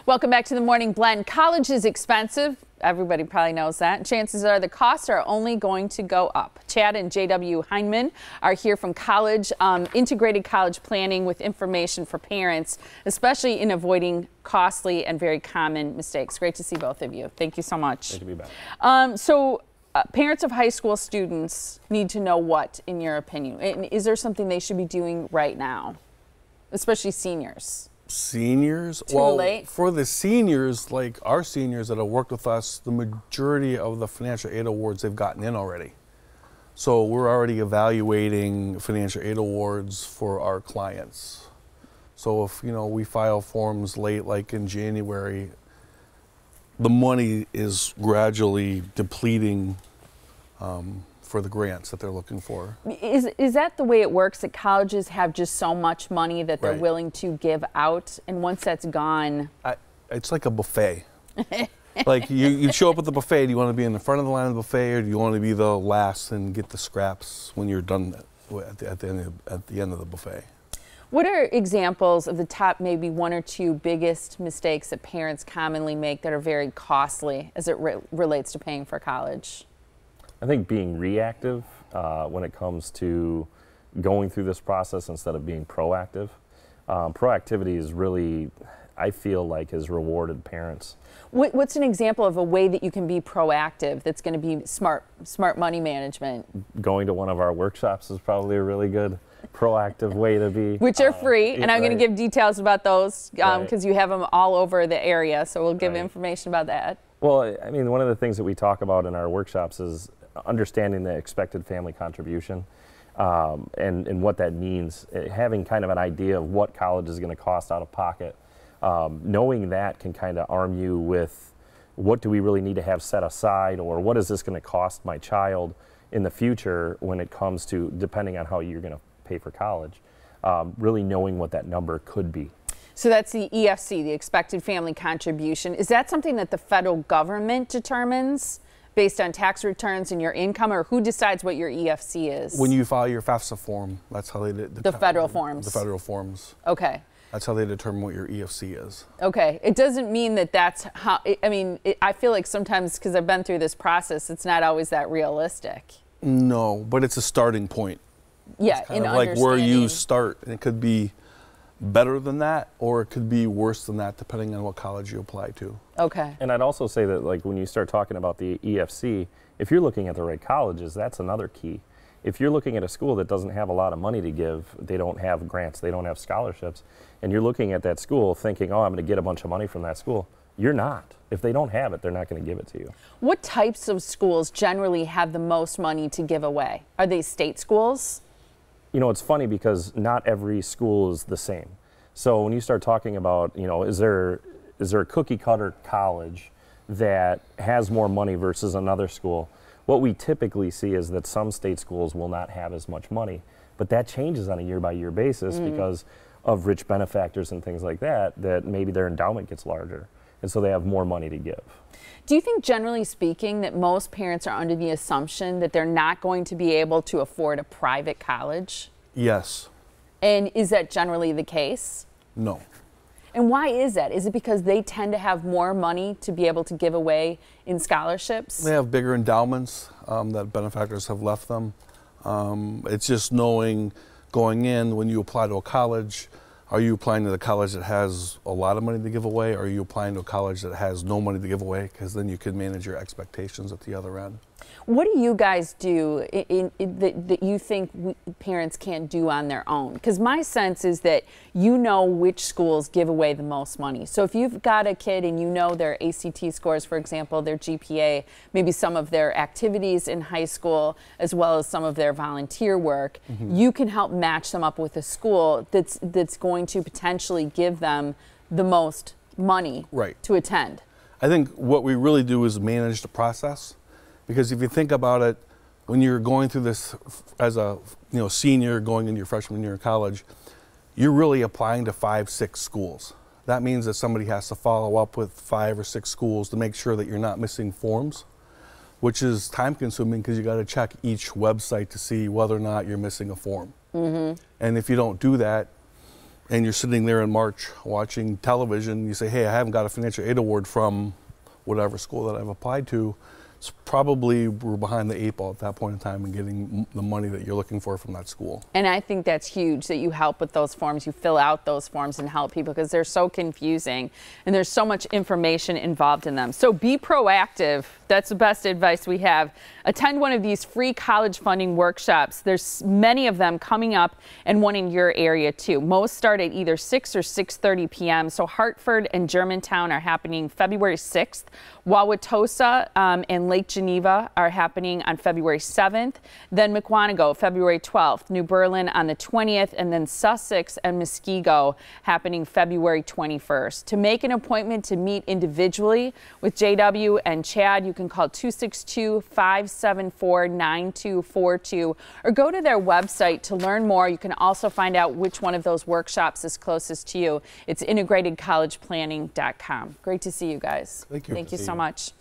Welcome back to the Morning Blend. College is expensive. Everybody probably knows that. Chances are the costs are only going to go up. Chad and JW Hyndman are here from college, integrated college planning with information for parents, especially in avoiding costly and very common mistakes. Great to see both of you. Thank you so much. Great to be back. Parents of high school students need to know what, in your opinion? And is there something they should be doing right now, especially seniors? Seniors? Too late? For the seniors, like our seniors that have worked with us, the majority of the financial aid awards they've gotten in already. So we're already evaluating financial aid awards for our clients. So if, you know, we file forms late, like in January, the money is gradually depleting for the grants that they're looking for. Is that the way it works, that colleges have just so much money that they're willing to give out, and once that's gone? It's like a buffet. Like you show up at the buffet, do you want to be in the front of the line of the buffet, or do you want to be the last and get the scraps when you're done at the end of the buffet? What are examples of the top maybe one or two biggest mistakes that parents commonly make that are very costly as it relates to paying for college? I think being reactive when it comes to going through this process instead of being proactive. Proactivity is really, I feel like, has rewarded parents. What's an example of a way that you can be proactive that's going to be smart money management? Going to one of our workshops is probably a really good proactive way to be. Which are free, and I'm going to give details about those because you have them all over the area, so we'll give information about that. Well, I mean, one of the things that we talk about in our workshops is understanding the expected family contribution and what that means, having kind of an idea of what college is going to cost out of pocket. Knowing that can kind of arm you with what do we really need to have set aside, or what is this going to cost my child in the future when it comes to, depending on how you're going to pay for college, really knowing what that number could be. So that's the EFC, the expected family contribution. Is that something that the federal government determines based on tax returns and your income, or who decides what your EFC is? When you file your FAFSA form, that's how they did the federal forms. The federal forms. Okay. That's how they determine what your EFC is. Okay. It doesn't mean that that's how, I mean, I feel like sometimes, because I've been through this process, it's not always that realistic. No, but it's a starting point. Yeah, in like where you start. And it could be better than that, or it could be worse than that, depending on what college you apply to. Okay. And I'd also say that, like, when you start talking about the EFC, if you're looking at the right colleges, that's another key. If you're looking at a school that doesn't have a lot of money to give, they don't have grants, they don't have scholarships, and you're looking at that school thinking, oh, I'm going to get a bunch of money from that school, you're not. If they don't have it, they're not going to give it to you. What types of schools generally have the most money to give away? Are they state schools? You know, it's funny because not every school is the same. So when you start talking about, you know, is there a cookie cutter college that has more money versus another school? What we typically see is that some state schools will not have as much money, but that changes on a year-by-year basis because of rich benefactors and things like that, that maybe their endowment gets larger, and so they have more money to give. Do you think, generally speaking, that most parents are under the assumption that they're not going to be able to afford a private college? Yes. And is that generally the case? No. And why is that? Is it because they tend to have more money to be able to give away in scholarships? They have bigger endowments that benefactors have left them. It's just knowing going in, when you apply to a college, are you applying to the college that has a lot of money to give away, or are you applying to a college that has no money to give away? Because then you can manage your expectations at the other end. What do you guys do that you think parents can't do on their own? Because my sense is that you know which schools give away the most money. So if you've got a kid and you know their ACT scores, for example, their GPA, maybe some of their activities in high school, as well as some of their volunteer work, you can help match them up with a school that's going to potentially give them the most money to attend. I think what we really do is manage the process. Because if you think about it, when you're going through this as a senior going into your freshman year of college, you're really applying to 5, 6 schools. That means that somebody has to follow up with 5 or 6 schools to make sure that you're not missing forms, which is time consuming because you got to check each website to see whether or not you're missing a form. And if you don't do that, and you're sitting there in March watching television, you say, hey, I haven't got a financial aid award from whatever school that I've applied to, it's probably we're behind the 8 ball at that point in time in getting the money that you're looking for from that school. And I think that's huge that you help with those forms, you fill out those forms and help people because they're so confusing and there's so much information involved in them. So be proactive. That's the best advice we have. Attend one of these free college funding workshops. There's many of them coming up and one in your area too. Most start at either 6 or 6:30 p.m. So Hartford and Germantown are happening February 6th. Wauwatosa and Lake Geneva are happening on February 7th. Then Mukwonago, February 12th. New Berlin on the 20th. And then Sussex and Muskego happening February 21st. To make an appointment to meet individually with JW and Chad, you can call 262-574-9242 or go to their website to learn more. You can also find out which one of those workshops is closest to you. It's integratedcollegeplanning.com. Great to see you guys. Thank you. Thank you so much.